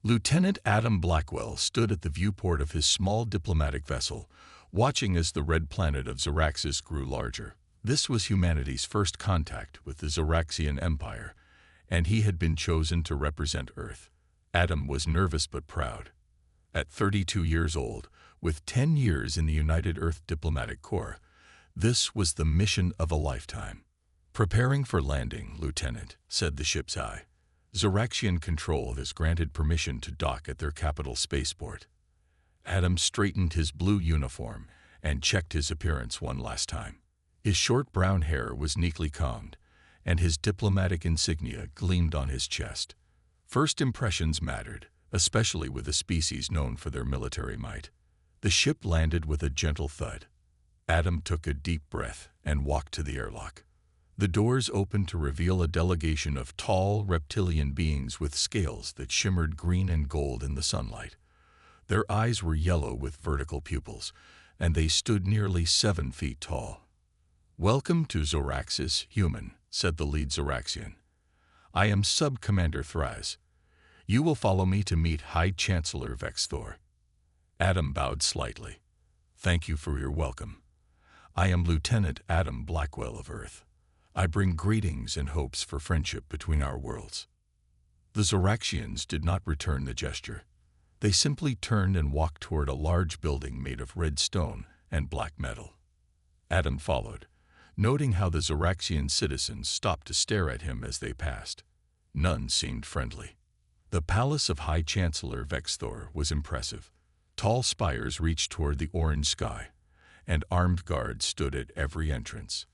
Lieutenant Adam Blackwell stood at the viewport of his small diplomatic vessel, watching as the red planet of Zoraxis grew larger. This was humanity's first contact with the Zoraxian Empire, and he had been chosen to represent Earth. Adam was nervous but proud. At 32 years old, with 10 years in the United Earth Diplomatic Corps, this was the mission of a lifetime. "Preparing for landing, Lieutenant," said the ship's eye. "Zoraxian Control has granted permission to dock at their capital spaceport." Adam straightened his blue uniform and checked his appearance one last time. His short brown hair was neatly combed, and his diplomatic insignia gleamed on his chest. First impressions mattered, especially with a species known for their military might. The ship landed with a gentle thud. Adam took a deep breath and walked to the airlock. The doors opened to reveal a delegation of tall, reptilian beings with scales that shimmered green and gold in the sunlight. Their eyes were yellow with vertical pupils, and they stood nearly 7 feet tall. "Welcome to Zoraxis, human," said the lead Zoraxian. "I am Sub-Commander Thraz. You will follow me to meet High Chancellor Vexthor." Adam bowed slightly. "Thank you for your welcome. I am Lieutenant Adam Blackwell of Earth. I bring greetings and hopes for friendship between our worlds." The Zoraxians did not return the gesture. They simply turned and walked toward a large building made of red stone and black metal. Adam followed, noting how the Zoraxian citizens stopped to stare at him as they passed. None seemed friendly. The palace of High Chancellor Vexthor was impressive. Tall spires reached toward the orange sky, and armed guards stood at every entrance.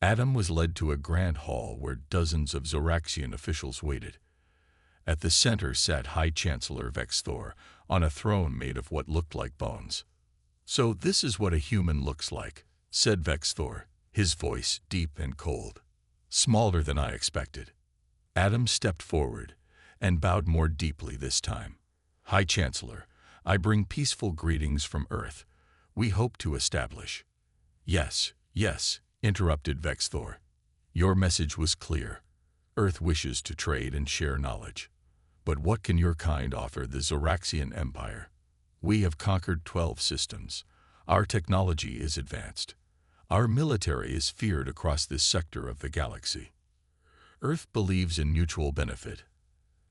Adam was led to a grand hall where dozens of Zoraxian officials waited. At the center sat High Chancellor Vexthor on a throne made of what looked like bones. "So this is what a human looks like," said Vexthor, his voice deep and cold. "Smaller than I expected." Adam stepped forward and bowed more deeply this time. "High Chancellor, I bring peaceful greetings from Earth. We hope to establish—" "Yes, yes," interrupted Vexthor. "Your message was clear. Earth wishes to trade and share knowledge. But what can your kind offer the Zoraxian Empire? We have conquered 12 systems. Our technology is advanced. Our military is feared across this sector of the galaxy. Earth believes in mutual benefit."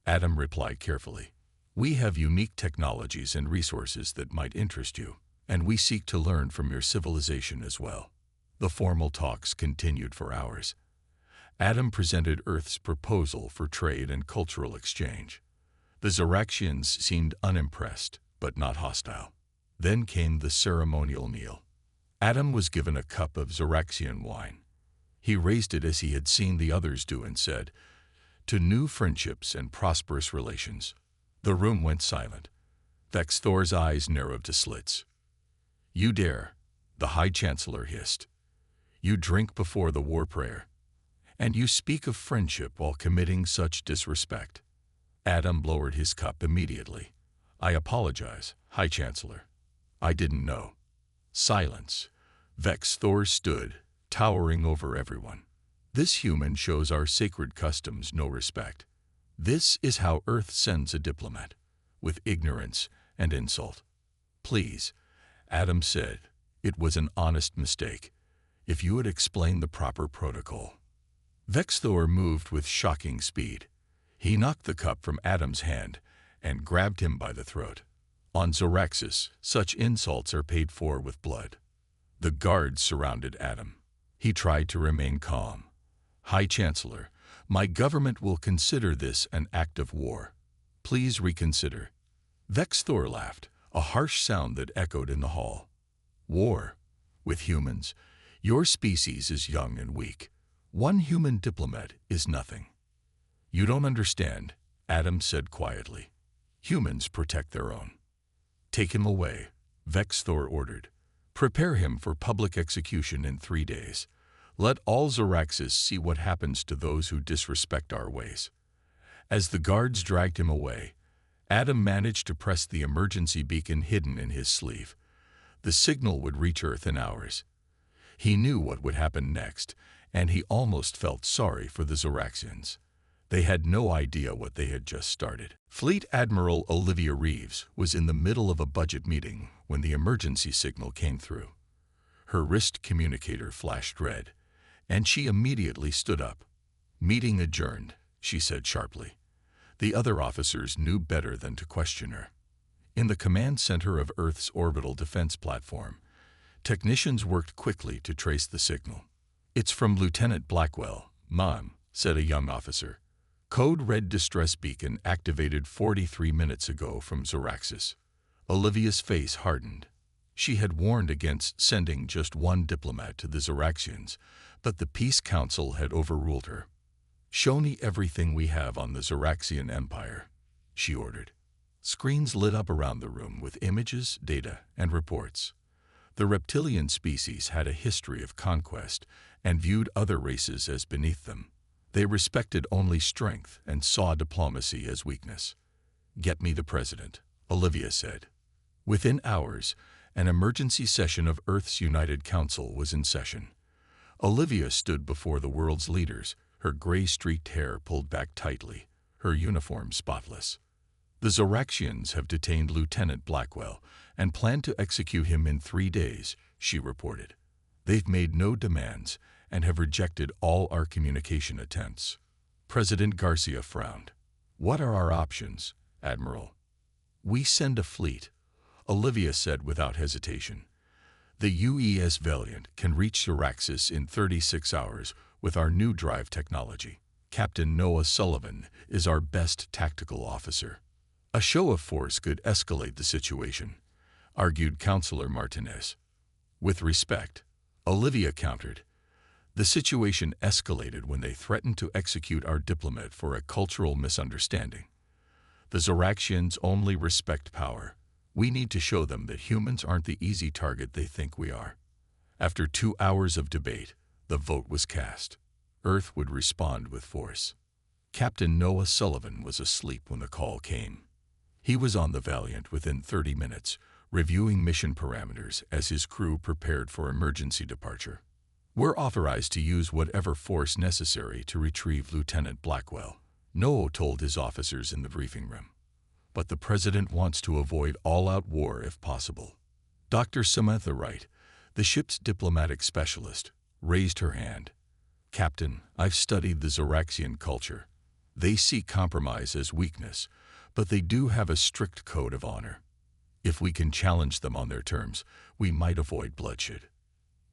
Adam replied carefully. "We have unique technologies and resources that might interest you, and we seek to learn from your civilization as well." The formal talks continued for hours. Adam presented Earth's proposal for trade and cultural exchange. The Zoraxians seemed unimpressed, but not hostile. Then came the ceremonial meal. Adam was given a cup of Zoraxian wine. He raised it as he had seen the others do and said, "To new friendships and prosperous relations." The room went silent. Vexthor's eyes narrowed to slits. "You dare," the High Chancellor hissed. "You drink before the war prayer. And you speak of friendship while committing such disrespect." Adam lowered his cup immediately. "I apologize, High Chancellor. I didn't know." Silence. Vexthor stood, towering over everyone. "This human shows our sacred customs no respect. This is how Earth sends a diplomat, with ignorance and insult." "Please," Adam said, "it was an honest mistake. If you had explained the proper protocol." Vexthor moved with shocking speed. He knocked the cup from Adam's hand and grabbed him by the throat. On Zoraxis, such insults are paid for with blood. The guards surrounded Adam. He tried to remain calm. "High Chancellor, my government will consider this an act of war. Please reconsider." Vexthor laughed, a harsh sound that echoed in the hall. "War? With humans? Your species is young and weak. One human diplomat is nothing." "You don't understand," Adam said quietly. "Humans protect their own." "Take him away," Vexthor ordered. "Prepare him for public execution in 3 days. Let all Zoraxis see what happens to those who disrespect our ways." As the guards dragged him away, Adam managed to press the emergency beacon hidden in his sleeve. The signal would reach Earth in hours. He knew what would happen next, and he almost felt sorry for the Zoraxians. They had no idea what they had just started. Fleet Admiral Olivia Reeves was in the middle of a budget meeting when the emergency signal came through. Her wrist communicator flashed red, and she immediately stood up. "Meeting adjourned," she said sharply. The other officers knew better than to question her. In the command center of Earth's orbital defense platform, technicians worked quickly to trace the signal. "It's from Lieutenant Blackwell, Mom," said a young officer. "Code red distress beacon activated 43 minutes ago from Zoraxis." Olivia's face hardened. She had warned against sending just one diplomat to the Zoraxians, but the Peace Council had overruled her. "Show me everything we have on the Zoraxian Empire," she ordered. Screens lit up around the room with images, data, and reports. The reptilian species had a history of conquest and viewed other races as beneath them. They respected only strength and saw diplomacy as weakness. "Get me the president," Olivia said. Within hours, an emergency session of Earth's United Council was in session. Olivia stood before the world's leaders, her gray-streaked hair pulled back tightly, her uniform spotless. "The Zoraxians have detained Lieutenant Blackwell and plan to execute him in 3 days," she reported. "They've made no demands and have rejected all our communication attempts." President Garcia frowned. "What are our options, Admiral?" "We send a fleet," Olivia said without hesitation. "The UES Valiant can reach Zoraxis in 36 hours with our new drive technology. Captain Noah Sullivan is our best tactical officer." "A show of force could escalate the situation," argued Councillor Martinez. "With respect," Olivia countered. "The situation escalated when they threatened to execute our diplomat for a cultural misunderstanding. The Zoraxians only respect power. We need to show them that humans aren't the easy target they think we are." After 2 hours of debate, the vote was cast. Earth would respond with force. Captain Noah Sullivan was asleep when the call came. He was on the Valiant within 30 minutes, reviewing mission parameters as his crew prepared for emergency departure. "We're authorized to use whatever force necessary to retrieve Lieutenant Blackwell," Noah told his officers in the briefing room. "But the President wants to avoid all-out war if possible." Dr. Samantha Wright, the ship's diplomatic specialist, raised her hand. "Captain, I've studied the Zoraxian culture. They see compromise as weakness, but they do have a strict code of honor. If we can challenge them on their terms, we might avoid bloodshed."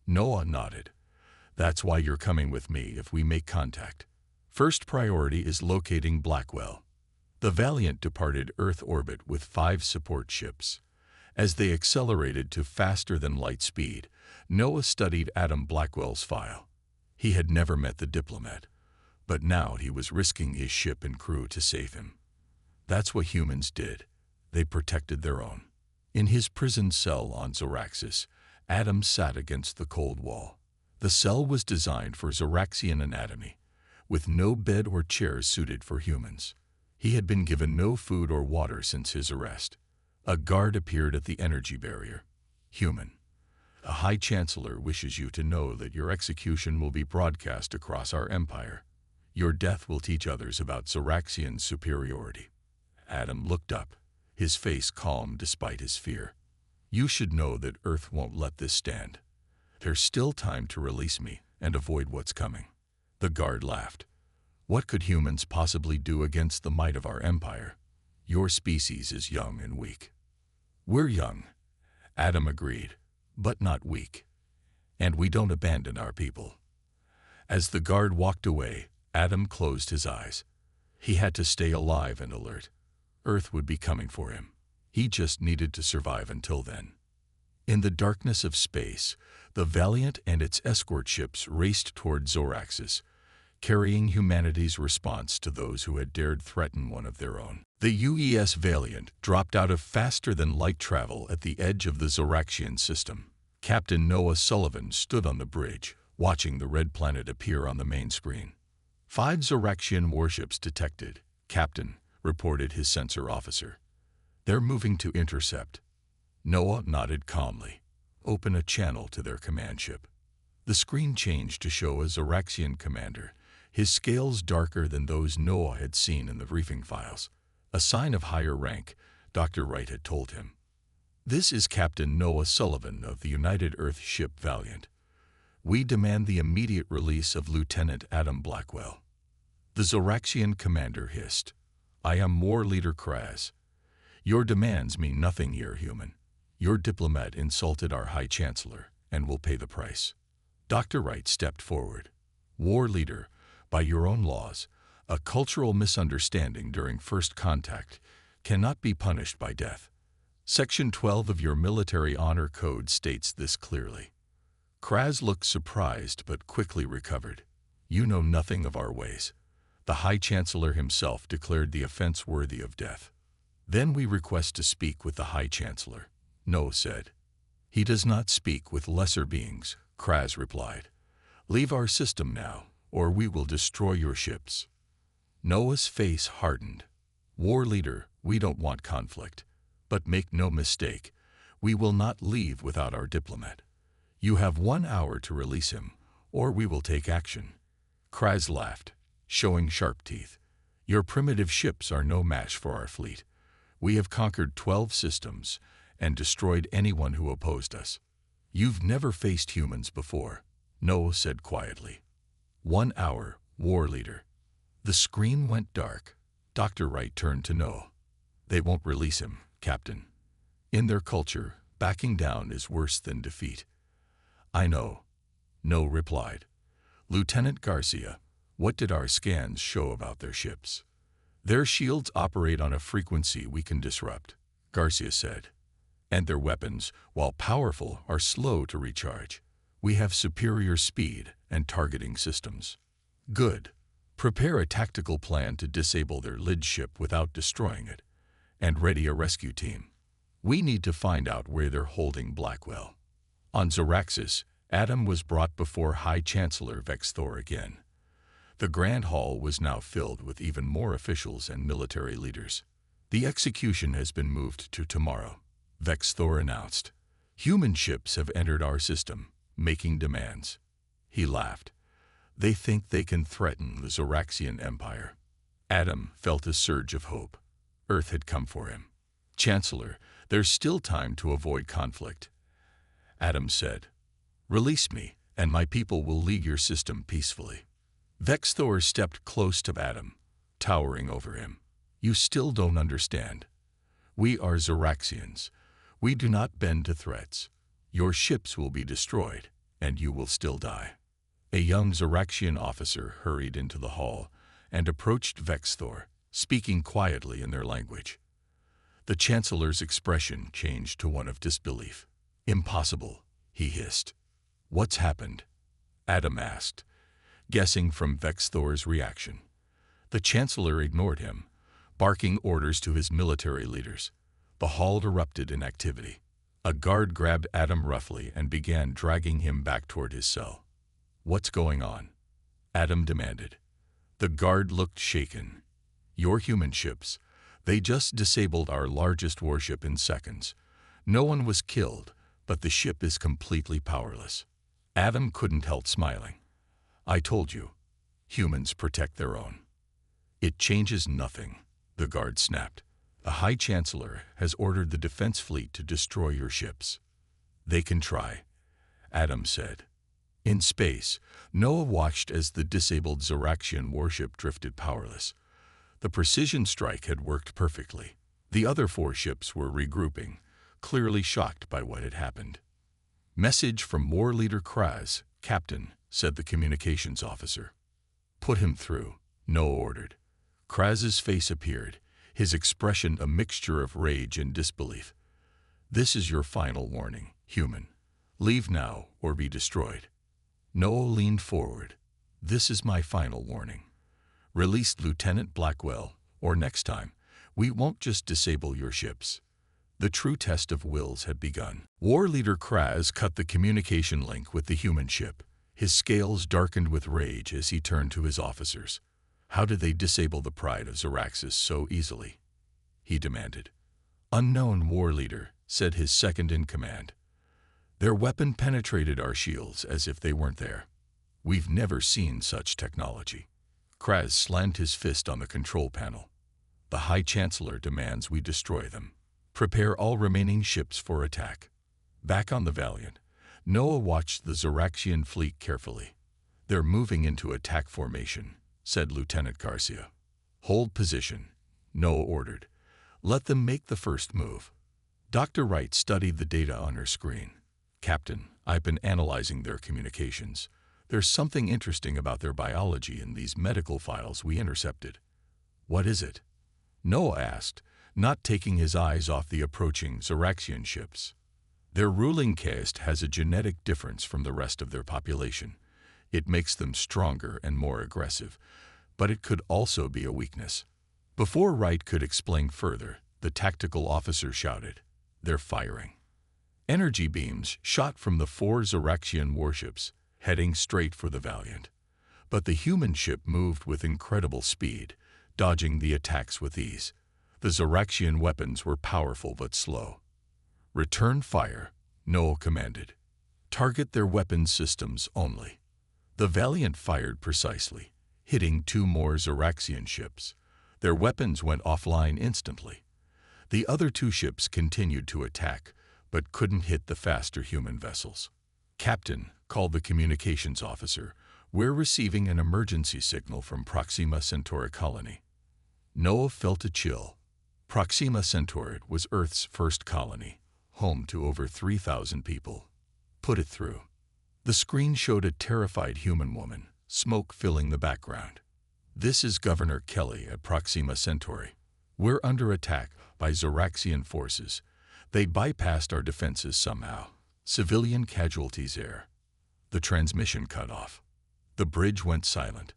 Noah nodded. "That's why you're coming with me if we make contact. First priority is locating Blackwell." The Valiant departed Earth orbit with 5 support ships. As they accelerated to faster-than-light speed, Noah studied Adam Blackwell's file. He had never met the diplomat, but now he was risking his ship and crew to save him. That's what humans did. They protected their own. In his prison cell on Zoraxis, Adam sat against the cold wall. The cell was designed for Zoraxian anatomy, with no bed or chairs suited for humans. He had been given no food or water since his arrest. A guard appeared at the energy barrier. "Human, a High Chancellor wishes you to know that your execution will be broadcast across our empire. Your death will teach others about Zoraxian superiority." Adam looked up, his face calm despite his fear. "You should know that Earth won't let this stand. There's still time to release me and avoid what's coming." The guard laughed. "What could humans possibly do against the might of our empire? Your species is young and weak." "We're young," Adam agreed, "but not weak. And we don't abandon our people." As the guard walked away, Adam closed his eyes. He had to stay alive and alert. Earth would be coming for him. He just needed to survive until then. In the darkness of space, the Valiant and its escort ships raced toward Zoraxis, carrying humanity's response to those who had dared threaten one of their own. The UES Valiant dropped out of faster-than-light travel at the edge of the Zoraxian system. Captain Noah Sullivan stood on the bridge, watching the red planet appear on the main screen. 5 Zoraxian warships detected, Captain, reported his sensor officer. "They're moving to intercept." Noah nodded calmly. "Open a channel to their command ship." The screen changed to show a Zoraxian commander, his scales darker than those Noah had seen in the briefing files. A sign of higher rank, Dr. Wright had told him. This is Captain Noah Sullivan of the United Earth ship Valiant. We demand the immediate release of Lieutenant Adam Blackwell. The Zoraxian commander hissed. I am War Leader Kraz. Your demands mean nothing here, human. Your diplomat insulted our High Chancellor and will pay the price. Dr. Wright stepped forward. War Leader, by your own laws, a cultural misunderstanding during first contact cannot be punished by death. Section 12 of your Military Honor Code states this clearly. Kraz looked surprised but quickly recovered. You know nothing of our ways. The High Chancellor himself declared the offense worthy of death. Then we request to speak with the High Chancellor, Noah said. He does not speak with lesser beings, Kraz replied. Leave our system now, or we will destroy your ships. Noah's face hardened. War Leader, we don't want conflict. But make no mistake, we will not leave without our diplomat. You have 1 hour to release him, or we will take action. Kraz laughed, showing sharp teeth. Your primitive ships are no match for our fleet. We have conquered 12 systems and destroyed anyone who opposed us. You've never faced humans before, Noah said quietly. 1 hour, War Leader. The screen went dark. Dr. Wright turned to Noah. They won't release him, Captain. In their culture, backing down is worse than defeat. I know, Noah replied. Lieutenant Garcia, what did our scans show about their ships? Their shields operate on a frequency we can disrupt, Garcia said. And their weapons, while powerful, are slow to recharge. We have superior speed and targeting systems. Good. Prepare a tactical plan to disable their lid ship without destroying it, and ready a rescue team. We need to find out where they're holding Blackwell. On Zoraxis, Adam was brought before High Chancellor Vexthor again. The Grand Hall was now filled with even more officials and military leaders. The execution has been moved to tomorrow, Vexthor announced. Human ships have entered our system, making demands. He laughed. They think they can threaten the Zoraxian Empire. Adam felt a surge of hope. Earth had come for him. Chancellor, there's still time to avoid conflict. Adam said, Release me, and my people will leave your system peacefully. Vexthor stepped close to Adam, towering over him. You still don't understand. We are Zoraxians. We do not bend to threats. Your ships will be destroyed, and you will still die. A young Zoraxian officer hurried into the hall and approached Vexthor, speaking quietly in their language. The Chancellor's expression changed to one of disbelief. Impossible, he hissed. What's happened? Adam asked, guessing from Vexthor's reaction. The Chancellor ignored him, barking orders to his military leaders. The hall erupted in activity. A guard grabbed Adam roughly and began dragging him back toward his cell. What's going on? Adam demanded. The guard looked shaken. Your human ships. They just disabled our largest warship in seconds. No one was killed, but the ship is completely powerless. Adam couldn't help smiling. I told you, humans protect their own. It changes nothing, the guard snapped. The High Chancellor has ordered the defense fleet to destroy your ships. They can try, Adam said. In space, Noah watched as the disabled Zoraxian warship drifted powerless. The precision strike had worked perfectly. The other 4 ships were regrouping, clearly shocked by what had happened. Message from War Leader Kraz, Captain, said the communications officer. Put him through, Noah ordered. Kraz's face appeared, his expression a mixture of rage and disbelief. This is your final warning, human. Leave now or be destroyed. Noah leaned forward. This is my final warning. Release Lieutenant Blackwell, or next time, we won't just disable your ships. The true test of wills had begun. War Leader Kraz cut the communication link with the human ship. His scales darkened with rage as he turned to his officers. How did they disable the pride of Zoraxis so easily? He demanded. Unknown, War Leader, said his second-in-command. Their weapon penetrated our shields as if they weren't there. We've never seen such technology. Kraz slammed his fist on the control panel. The High Chancellor demands we destroy them. Prepare all remaining ships for attack. Back on the Valiant, Noah watched the Zoraxian fleet carefully. They're moving into attack formation, said Lieutenant Garcia. Hold position, Noah ordered. Let them make the first move. Dr. Wright studied the data on her screen. Captain, I've been analyzing their communications. There's something interesting about their biology in these medical files we intercepted. What is it? Noah asked, not taking his eyes off the approaching Zoraxian ships. Their ruling caste has a genetic difference from the rest of their population. It makes them stronger and more aggressive, but it could also be a weakness. Before Wright could explain further, the tactical officer shouted, "They're firing." Energy beams shot from the 4 Zoraxian warships, heading straight for the Valiant. But the human ship moved with incredible speed, dodging the attacks with ease. The Zoraxian weapons were powerful but slow. Return fire, Noah commanded. Target their weapons systems only. The Valiant fired precisely, hitting 2 more Zoraxian ships. Their weapons went offline instantly. The other 2 ships continued to attack, but couldn't hit the faster human vessels. Captain, called the communications officer, we're receiving an emergency signal from Proxima Centauri colony. Noah felt a chill. Proxima Centauri was Earth's first colony, home to over 3,000 people. Put it through. The screen showed a terrified human woman, smoke filling the background. This is Governor Kelly at Proxima Centauri. We're under attack by Zoraxian forces. They bypassed our defenses somehow. Civilian casualties air. The transmission cut off. The bridge went silent.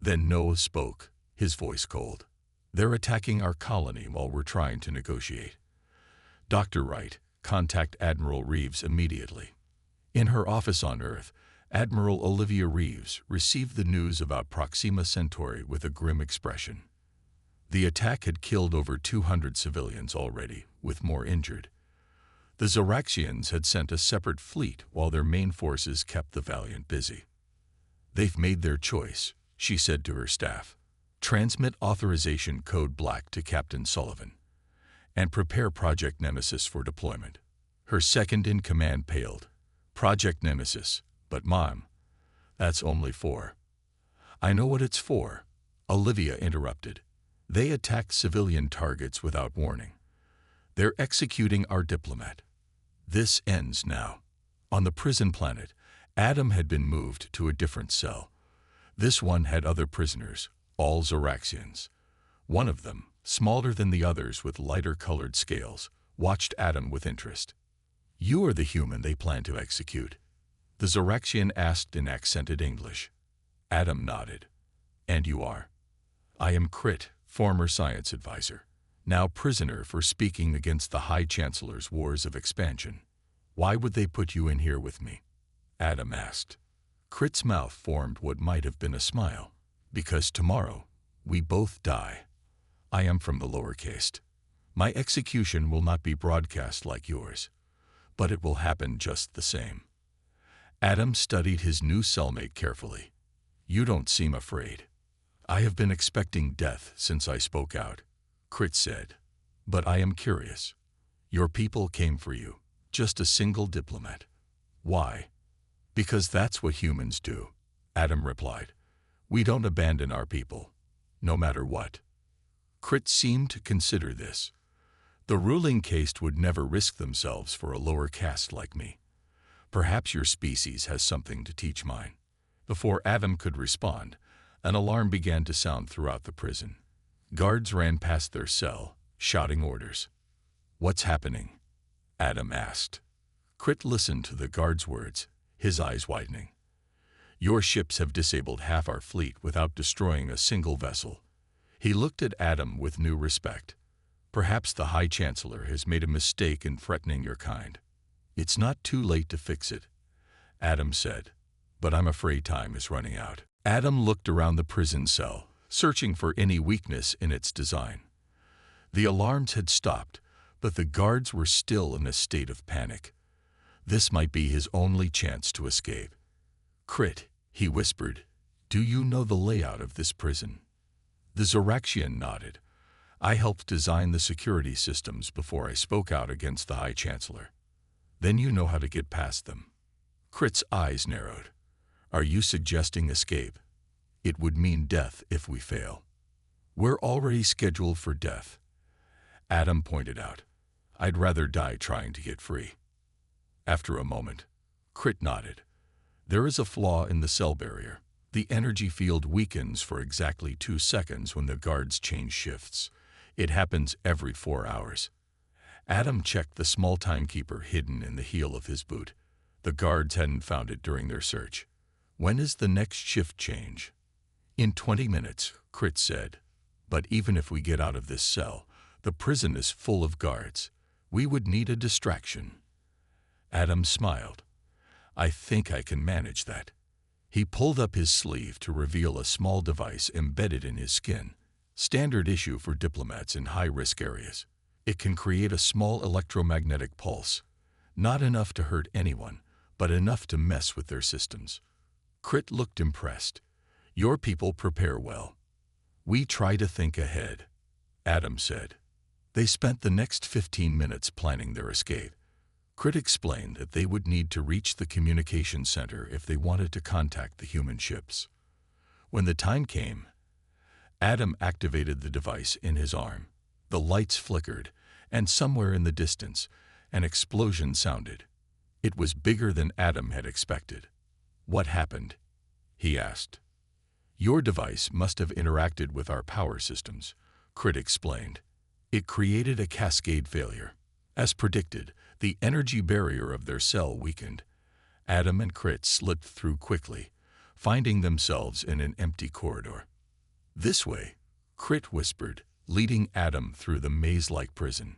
Then Noah spoke, his voice cold. They're attacking our colony while we're trying to negotiate. Dr. Wright, contact Admiral Reeves immediately. In her office on Earth, Admiral Olivia Reeves received the news about Proxima Centauri with a grim expression. The attack had killed over 200 civilians already, with more injured. The Zoraxians had sent a separate fleet while their main forces kept the Valiant busy. They've made their choice, she said to her staff. Transmit authorization code black to Captain Sullivan. And prepare Project Nemesis for deployment. Her second-in-command paled. Project Nemesis, but Mom, that's only 4. I know what it's for, Olivia interrupted. They attack civilian targets without warning. They're executing our diplomat. This ends now. On the prison planet, Adam had been moved to a different cell. This one had other prisoners, all Zoraxians. One of them, smaller than the others with lighter-colored scales, watched Adam with interest. You are the human they plan to execute, the Zoraxian asked in accented English. Adam nodded. And you are? I am Crit, former science advisor, now prisoner for speaking against the High Chancellor's wars of expansion. Why would they put you in here with me? Adam asked. Crit's mouth formed what might have been a smile. Because tomorrow, we both die. I am from the lower caste. My execution will not be broadcast like yours, but it will happen just the same. Adam studied his new cellmate carefully. You don't seem afraid. I have been expecting death since I spoke out, Crit said. But I am curious. Your people came for you, just a single diplomat. Why? Because that's what humans do, Adam replied. We don't abandon our people, no matter what. Crit seemed to consider this. The ruling caste would never risk themselves for a lower caste like me. Perhaps your species has something to teach mine. Before Adam could respond, an alarm began to sound throughout the prison. Guards ran past their cell, shouting orders. What's happening? Adam asked. Crit listened to the guard's words, his eyes widening. Your ships have disabled half our fleet without destroying a single vessel. He looked at Adam with new respect. Perhaps the High Chancellor has made a mistake in threatening your kind. It's not too late to fix it, Adam said, but I'm afraid time is running out. Adam looked around the prison cell, searching for any weakness in its design. The alarms had stopped, but the guards were still in a state of panic. This might be his only chance to escape. Crit, he whispered, Do you know the layout of this prison? The Zoraxian nodded. I helped design the security systems before I spoke out against the High Chancellor. Then you know how to get past them. Crit's eyes narrowed. Are you suggesting escape? It would mean death if we fail. We're already scheduled for death. Adam pointed out. I'd rather die trying to get free. After a moment, Crit nodded. There is a flaw in the cell barrier. The energy field weakens for exactly 2 seconds when the guards change shifts. It happens every 4 hours. Adam checked the small timekeeper hidden in the heel of his boot. The guards hadn't found it during their search. When is the next shift change? In 20 minutes, Crit said. But even if we get out of this cell, the prison is full of guards. We would need a distraction. Adam smiled. I think I can manage that. He pulled up his sleeve to reveal a small device embedded in his skin, standard issue for diplomats in high-risk areas. It can create a small electromagnetic pulse, not enough to hurt anyone, but enough to mess with their systems. Crit looked impressed. Your people prepare well. We try to think ahead, Adam said. They spent the next 15 minutes planning their escape. Crit explained that they would need to reach the communication center if they wanted to contact the human ships. When the time came, Adam activated the device in his arm. The lights flickered, and somewhere in the distance, an explosion sounded. It was bigger than Adam had expected. What happened? He asked. Your device must have interacted with our power systems, Crit explained. It created a cascade failure. As predicted, the energy barrier of their cell weakened. Adam and Crit slipped through quickly, finding themselves in an empty corridor. This way, Crit whispered, leading Adam through the maze-like prison.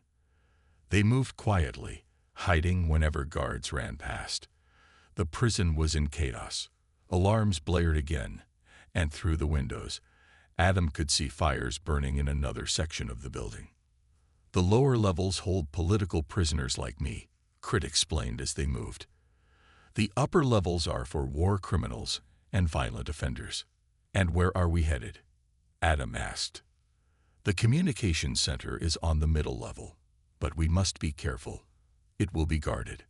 They moved quietly, hiding whenever guards ran past. The prison was in chaos. Alarms blared again, and through the windows, Adam could see fires burning in another section of the building. The lower levels hold political prisoners like me, Crit explained as they moved. The upper levels are for war criminals and violent offenders. And where are we headed? Adam asked. The communication center is on the middle level, but we must be careful. It will be guarded.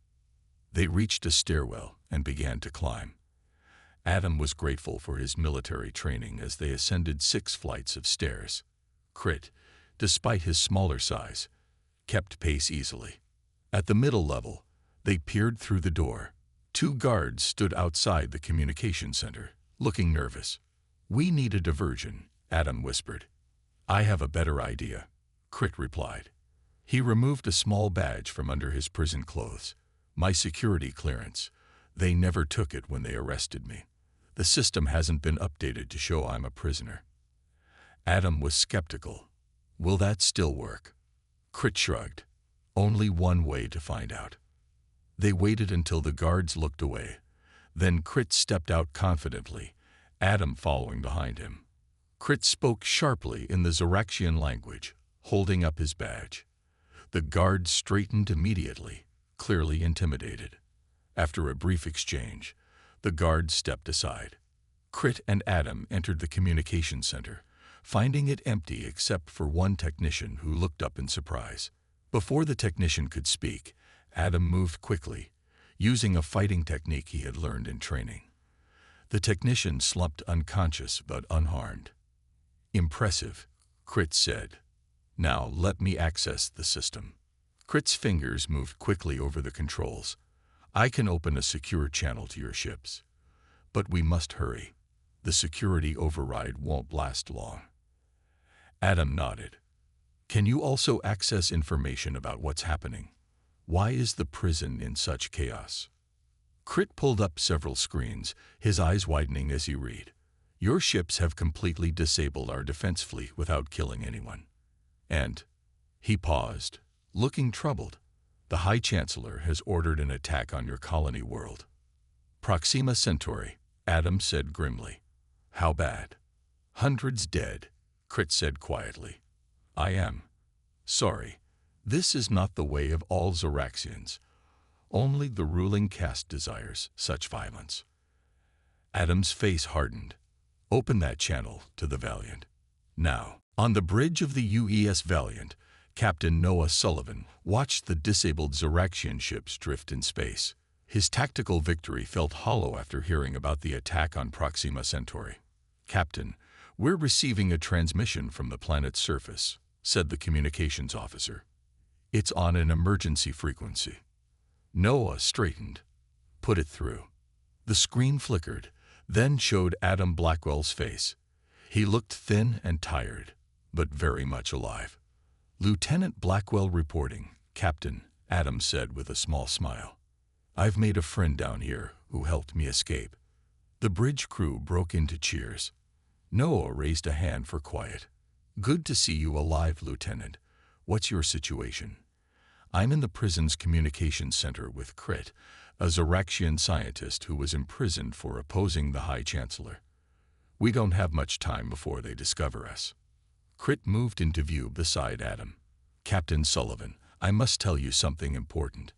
They reached a stairwell and began to climb. Adam was grateful for his military training as they ascended 6 flights of stairs. Crit, despite his smaller size, kept pace easily. At the middle level, they peered through the door. 2 guards stood outside the communication center, looking nervous. We need a diversion, Adam whispered. I have a better idea, Crit replied. He removed a small badge from under his prison clothes. My security clearance. They never took it when they arrested me. The system hasn't been updated to show I'm a prisoner. Adam was skeptical. Will that still work? Crit shrugged. Only one way to find out. They waited until the guards looked away. Then Crit stepped out confidently, Adam following behind him. Crit spoke sharply in the Zoraxian language, holding up his badge. The guards straightened immediately, clearly intimidated. After a brief exchange, the guards stepped aside. Crit and Adam entered the communication center, finding it empty except for one technician who looked up in surprise. Before the technician could speak, Adam moved quickly, using a fighting technique he had learned in training. The technician slumped unconscious but unharmed. Impressive, Crit said. Now let me access the system. Crit's fingers moved quickly over the controls. I can open a secure channel to your ships. But we must hurry. The security override won't last long. Adam nodded. Can you also access information about what's happening? Why is the prison in such chaos? Crit pulled up several screens, his eyes widening as he read. Your ships have completely disabled our defense fleet without killing anyone. And he paused, looking troubled. The High Chancellor has ordered an attack on your colony world. Proxima Centauri, Adam said grimly. How bad? Hundreds dead, Crit said quietly. I am sorry. This is not the way of all Zoraxians. Only the ruling caste desires such violence. Adam's face hardened. Open that channel to the Valiant. Now, on the bridge of the UES Valiant, Captain Noah Sullivan watched the disabled Zoraxian ships drift in space. His tactical victory felt hollow after hearing about the attack on Proxima Centauri. "Captain, we're receiving a transmission from the planet's surface," said the communications officer. "It's on an emergency frequency." Noah straightened. "Put it through." The screen flickered, then showed Adam Blackwell's face. He looked thin and tired, but very much alive. "Lieutenant Blackwell reporting, Captain," Adam said with a small smile. "I've made a friend down here who helped me escape." The bridge crew broke into cheers. Noah raised a hand for quiet. "Good to see you alive, Lieutenant. What's your situation?" "I'm in the prison's communications center with Crit, a Zoraxian scientist who was imprisoned for opposing the High Chancellor. We don't have much time before they discover us." Crit moved into view beside Adam. "Captain Sullivan, I must tell you something important.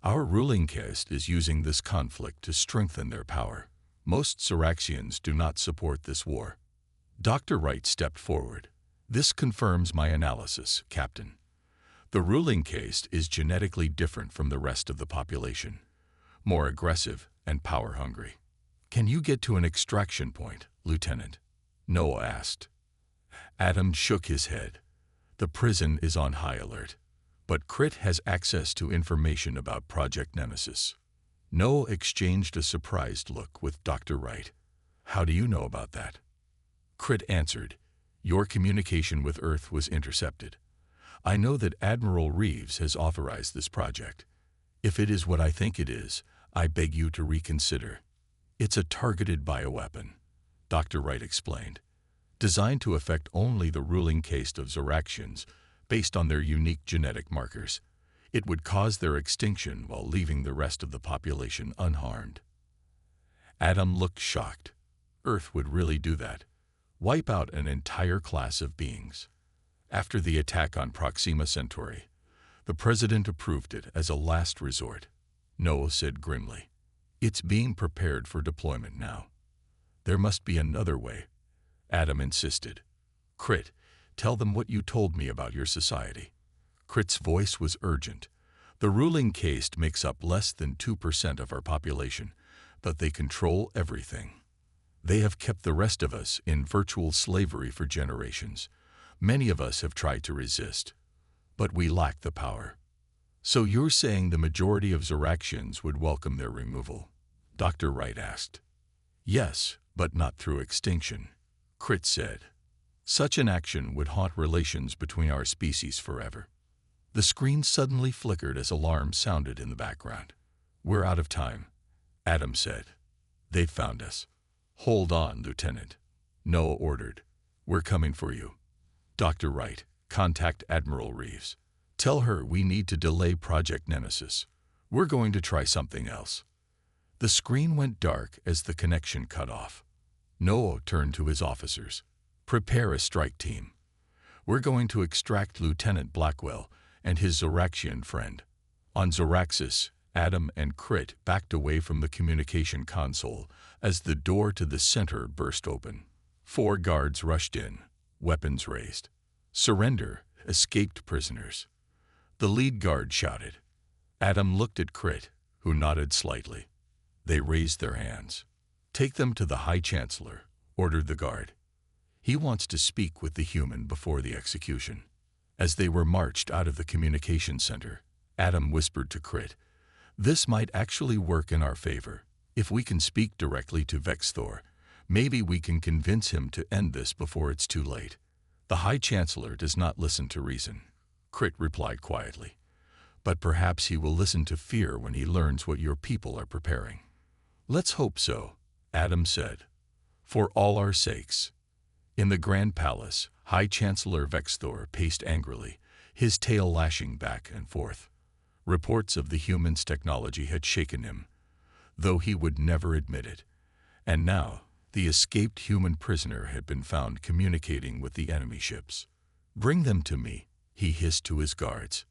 Our ruling caste is using this conflict to strengthen their power. Most Zoraxians do not support this war." Dr. Wright stepped forward. "This confirms my analysis, Captain. The ruling caste is genetically different from the rest of the population, more aggressive and power-hungry." "Can you get to an extraction point, Lieutenant?" Noah asked. Adam shook his head. "The prison is on high alert, but Crit has access to information about Project Nemesis." Noah exchanged a surprised look with Dr. Wright. "How do you know about that?" Crit answered, "Your communication with Earth was intercepted. I know that Admiral Reeves has authorized this project. If it is what I think it is, I beg you to reconsider. It's a targeted bioweapon," Dr. Wright explained, "designed to affect only the ruling caste of Zoraxians based on their unique genetic markers. It would cause their extinction while leaving the rest of the population unharmed." Adam looked shocked. Earth would really do that? Wipe out an entire class of beings? After the attack on Proxima Centauri, the president approved it as a last resort. Noah said grimly, "It's being prepared for deployment now." "There must be another way," Adam insisted. "Crit, tell them what you told me about your society." Crit's voice was urgent. "The ruling caste makes up less than 2% of our population, but they control everything. They have kept the rest of us in virtual slavery for generations. Many of us have tried to resist, but we lack the power." "So you're saying the majority of Zoraxians would welcome their removal?" Dr. Wright asked. "Yes, but not through extinction," Crit said. "Such an action would haunt relations between our species forever." The screen suddenly flickered as alarms sounded in the background. "We're out of time," Adam said. "They've found us." "Hold on, Lieutenant," Noah ordered. "We're coming for you." "Dr. Wright, contact Admiral Reeves. Tell her we need to delay Project Nemesis. We're going to try something else." The screen went dark as the connection cut off. Noah turned to his officers. "Prepare a strike team. We're going to extract Lieutenant Blackwell and his Zoraxian friend." On Zoraxis, Adam and Crit backed away from the communication console as the door to the center burst open. 4 guards rushed in, weapons raised. "Surrender, escaped prisoners," the lead guard shouted. Adam looked at Crit, who nodded slightly. They raised their hands. "Take them to the High Chancellor," ordered the guard. "He wants to speak with the human before the execution." As they were marched out of the communication center, Adam whispered to Crit, "This might actually work in our favor. If we can speak directly to Vexthor, maybe we can convince him to end this before it's too late." "The High Chancellor does not listen to reason," Crit replied quietly. "But perhaps he will listen to fear when he learns what your people are preparing." "Let's hope so," Adam said. "For all our sakes." In the Grand Palace, High Chancellor Vexthor paced angrily, his tail lashing back and forth. Reports of the human's technology had shaken him, though he would never admit it. And now, the escaped human prisoner had been found communicating with the enemy ships. "Bring them to me," he hissed to his guards.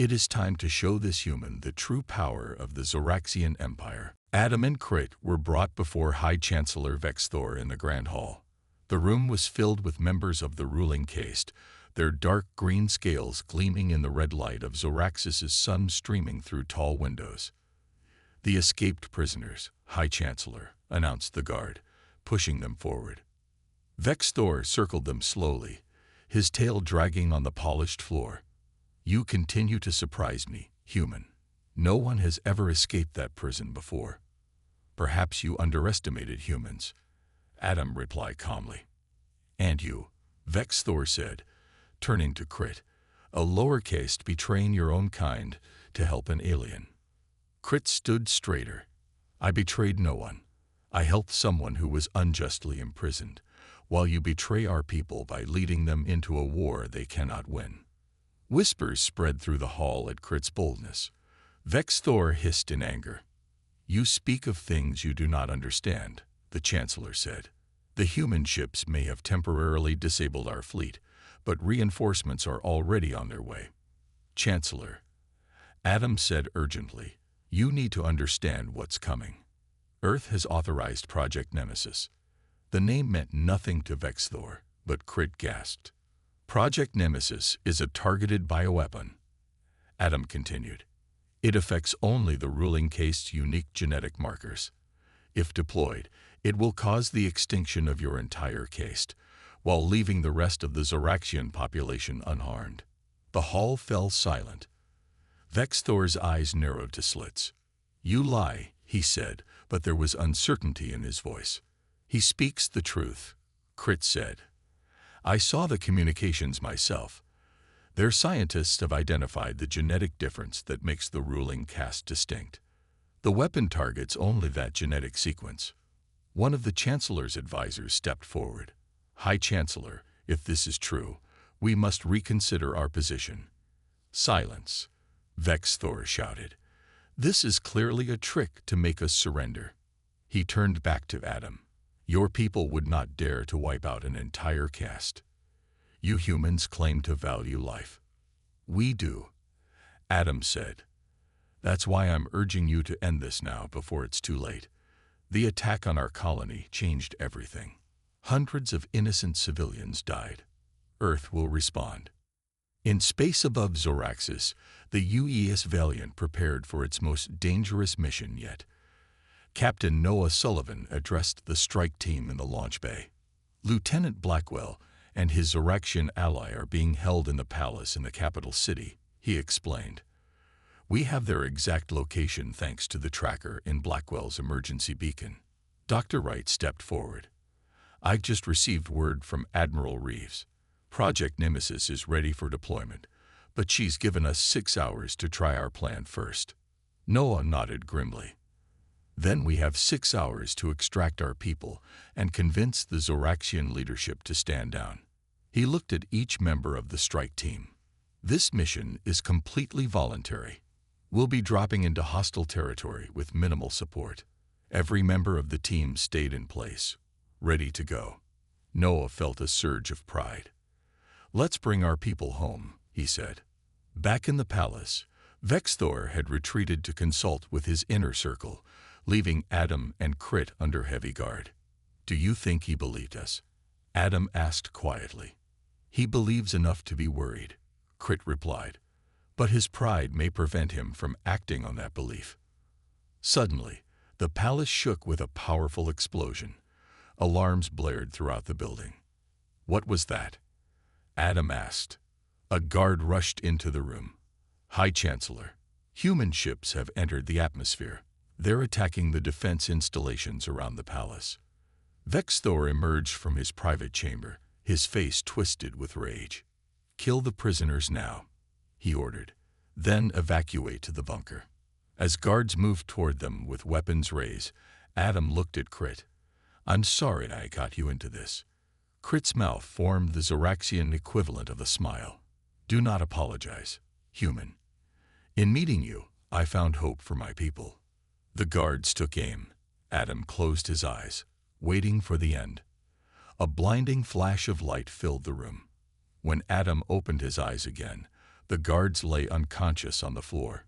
It is time to show this human the true power of the Zoraxian Empire. Adam and Crit were brought before High Chancellor Vexthor in the Grand Hall. The room was filled with members of the ruling caste, their dark green scales gleaming in the red light of Zoraxis' sun streaming through tall windows. "The escaped prisoners, High Chancellor," announced the guard, pushing them forward. Vexthor circled them slowly, his tail dragging on the polished floor. "You continue to surprise me, human. No one has ever escaped that prison before." "Perhaps you underestimated humans," Adam replied calmly. "And you," Vexthor said, turning to Crit, "a lower caste betraying your own kind to help an alien." Crit stood straighter. "I betrayed no one. I helped someone who was unjustly imprisoned, while you betray our people by leading them into a war they cannot win." Whispers spread through the hall at Crit's boldness. Vexthor hissed in anger. "You speak of things you do not understand," the Chancellor said. "The human ships may have temporarily disabled our fleet, but reinforcements are already on their way." "Chancellor," Adam said urgently, "you need to understand what's coming. Earth has authorized Project Nemesis." The name meant nothing to Vexthor, but Crit gasped. "Project Nemesis is a targeted bioweapon," Adam continued. "It affects only the ruling caste's unique genetic markers. If deployed, it will cause the extinction of your entire caste, while leaving the rest of the Zoraxian population unharmed." The hall fell silent. Vexthor's eyes narrowed to slits. "You lie," he said, but there was uncertainty in his voice. "He speaks the truth," Crit said. "I saw the communications myself. Their scientists have identified the genetic difference that makes the ruling caste distinct. The weapon targets only that genetic sequence." One of the Chancellor's advisors stepped forward. "High Chancellor, if this is true, we must reconsider our position." "Silence," Vexthor shouted. "This is clearly a trick to make us surrender." He turned back to Adam. "Your people would not dare to wipe out an entire caste. You humans claim to value life." "We do," Adam said. "That's why I'm urging you to end this now before it's too late. The attack on our colony changed everything. Hundreds of innocent civilians died. Earth will respond." In space above Zoraxis, the UES Valiant prepared for its most dangerous mission yet. Captain Noah Sullivan addressed the strike team in the launch bay. "Lieutenant Blackwell and his Zoraxian ally are being held in the palace in the capital city," he explained. "We have their exact location thanks to the tracker in Blackwell's emergency beacon." Dr. Wright stepped forward. "I just received word from Admiral Reeves. Project Nemesis is ready for deployment, but she's given us 6 hours to try our plan first." Noah nodded grimly. "Then we have 6 hours to extract our people and convince the Zoraxian leadership to stand down." He looked at each member of the strike team. "This mission is completely voluntary. We'll be dropping into hostile territory with minimal support." Every member of the team stayed in place, ready to go. Noah felt a surge of pride. "Let's bring our people home," he said. Back in the palace, Vexthor had retreated to consult with his inner circle, leaving Adam and Crit under heavy guard. "Do you think he believed us?" Adam asked quietly. "He believes enough to be worried," Crit replied, "but his pride may prevent him from acting on that belief." Suddenly, the palace shook with a powerful explosion. Alarms blared throughout the building. "What was that?" Adam asked. A guard rushed into the room. "High Chancellor, human ships have entered the atmosphere. They're attacking the defense installations around the palace." Vexthor emerged from his private chamber, his face twisted with rage. "Kill the prisoners now," he ordered. "Then evacuate to the bunker." As guards moved toward them with weapons raised, Adam looked at Crit. "I'm sorry I got you into this." Crit's mouth formed the Zoraxian equivalent of a smile. "Do not apologize, human. In meeting you, I found hope for my people." The guards took aim. Adam closed his eyes, waiting for the end. A blinding flash of light filled the room. When Adam opened his eyes again, The guards lay unconscious on the floor.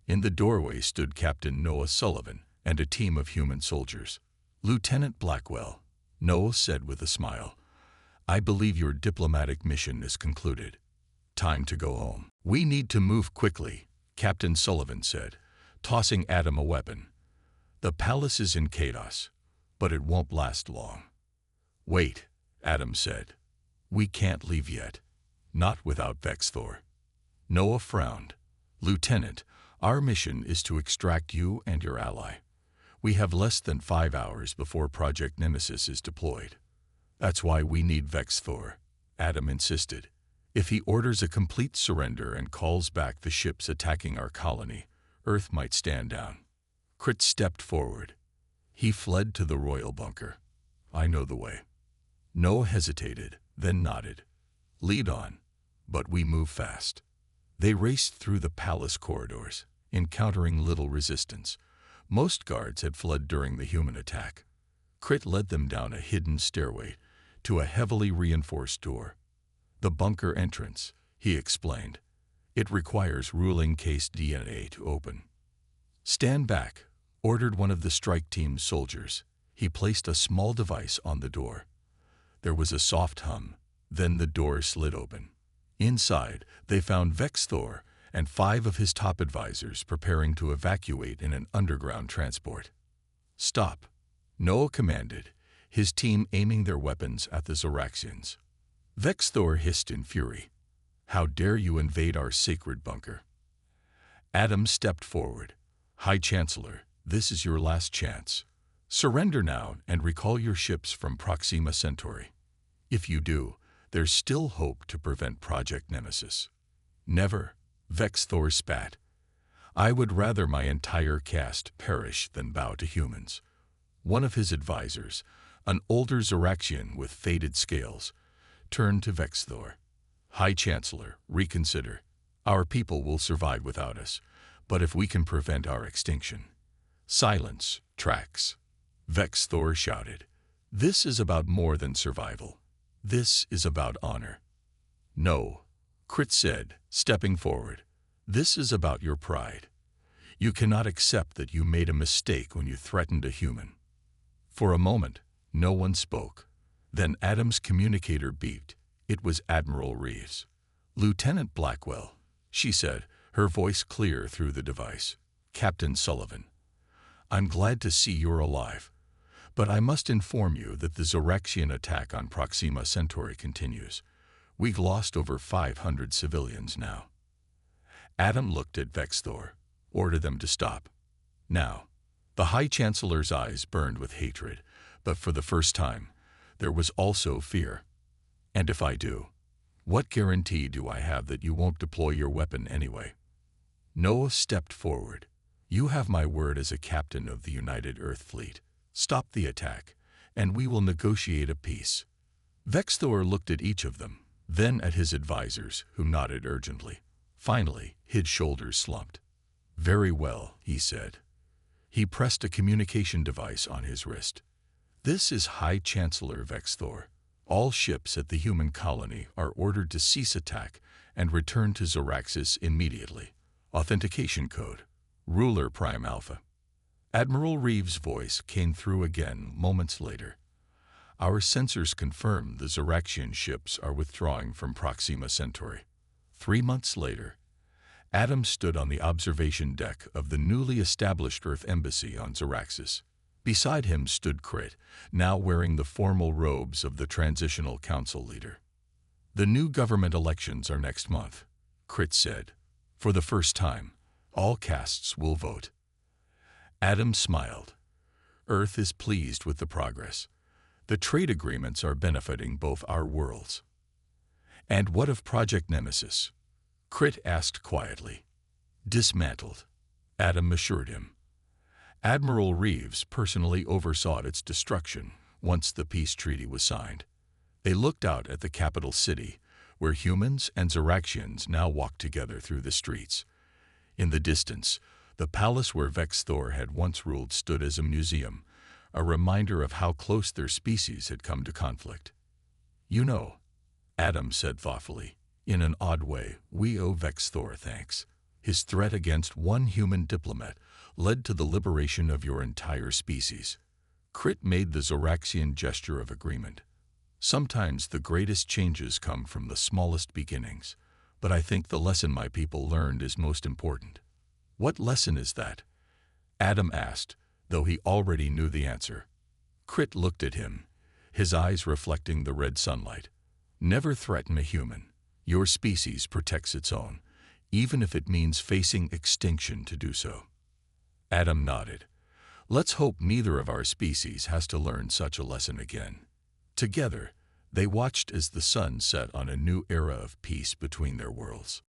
In the doorway stood Captain Noah Sullivan and a team of human soldiers. "Lieutenant Blackwell," Noah said with a smile, "I believe your diplomatic mission is concluded. Time to go home." "We need to move quickly," Captain Sullivan said, tossing Adam a weapon. "The palace is in chaos, but it won't last long." "Wait," Adam said. "We can't leave yet. Not without Vexthor." Noah frowned. "Lieutenant, our mission is to extract you and your ally. We have less than 5 hours before Project Nemesis is deployed. That's why we need Vexthor," Adam insisted. "If he orders a complete surrender and calls back the ships attacking our colony, Earth might stand down." Crit stepped forward. "He fled to the royal bunker. I know the way." Noah hesitated, then nodded. "Lead on, but we move fast." They raced through the palace corridors, encountering little resistance. Most guards had fled during the human attack. Crit led them down a hidden stairway to a heavily reinforced door. "The bunker entrance," he explained. "It requires ruling case DNA to open." "Stand back," ordered one of the strike team's soldiers. He placed a small device on the door. There was a soft hum, then the door slid open. Inside, they found Vexthor and 5 of his top advisors preparing to evacuate in an underground transport. "Stop," Noah commanded, his team aiming their weapons at the Zoraxians. Vexthor hissed in fury. "How dare you invade our sacred bunker?" Adam stepped forward. "High Chancellor, this is your last chance. Surrender now and recall your ships from Proxima Centauri. If you do, there's still hope to prevent Project Nemesis." "Never," Vexthor spat. "I would rather my entire caste perish than bow to humans." One of his advisors, an older Zoraxian with faded scales, turned to Vexthor. "High Chancellor, reconsider. Our people will survive without us, but if we can prevent our extinction—" "Silence, Trax," Vexthor shouted. "This is about more than survival. This is about honor." "No," Crit said, stepping forward. "This is about your pride. You cannot accept that you made a mistake when you threatened a human." For a moment, no one spoke. Then Adam's communicator beeped. It was Admiral Reeves. "Lieutenant Blackwell," she said, her voice clear through the device. "Captain Sullivan, I'm glad to see you're alive, but I must inform you that the Zoraxian attack on Proxima Centauri continues. We've lost over 500 civilians now." Adam looked at Vexthor. "Order them to stop. Now." The High Chancellor's eyes burned with hatred, but for the first time, there was also fear. "And if I do, what guarantee do I have that you won't deploy your weapon anyway?" Noah stepped forward. "You have my word as a captain of the United Earth Fleet. Stop the attack, and we will negotiate a peace." Vexthor looked at each of them, then at his advisors, who nodded urgently. Finally, his shoulders slumped. "Very well," he said. He pressed a communication device on his wrist. "This is High Chancellor Vexthor. All ships at the human colony are ordered to cease attack and return to Zoraxis immediately. Authentication code, Ruler Prime Alpha." Admiral Reeves' voice came through again moments later. "Our sensors confirm the Zoraxian ships are withdrawing from Proxima Centauri." 3 months later, Adam stood on the observation deck of the newly established Earth Embassy on Zoraxis. Beside him stood Crit, now wearing the formal robes of the Transitional Council leader. "The new government elections are next month," Crit said. "For the first time, all castes will vote." Adam smiled. "Earth is pleased with the progress. The trade agreements are benefiting both our worlds." "And what of Project Nemesis?" Crit asked quietly. "Dismantled," Adam assured him. Admiral Reeves personally oversaw its destruction once the peace treaty was signed. They looked out at the capital city, where humans and Zoraxians now walked together through the streets. In the distance, the palace where Vexthor had once ruled stood as a museum, a reminder of how close their species had come to conflict. "You know," Adam said thoughtfully, In an odd way, we owe Vex Thor thanks. His threat against one human diplomat led to the liberation of your entire species. Crit made the Zoraxian gesture of agreement. Sometimes the greatest changes come from the smallest beginnings, but I think the lesson my people learned is most important. What lesson is that? Adam asked, though he already knew the answer. Crit looked at him, his eyes reflecting the red sunlight. Never threaten a human. Your species protects its own, even if it means facing extinction to do so. Adam nodded. Let's hope neither of our species has to learn such a lesson again. Together, they watched as the sun set on a new era of peace between their worlds.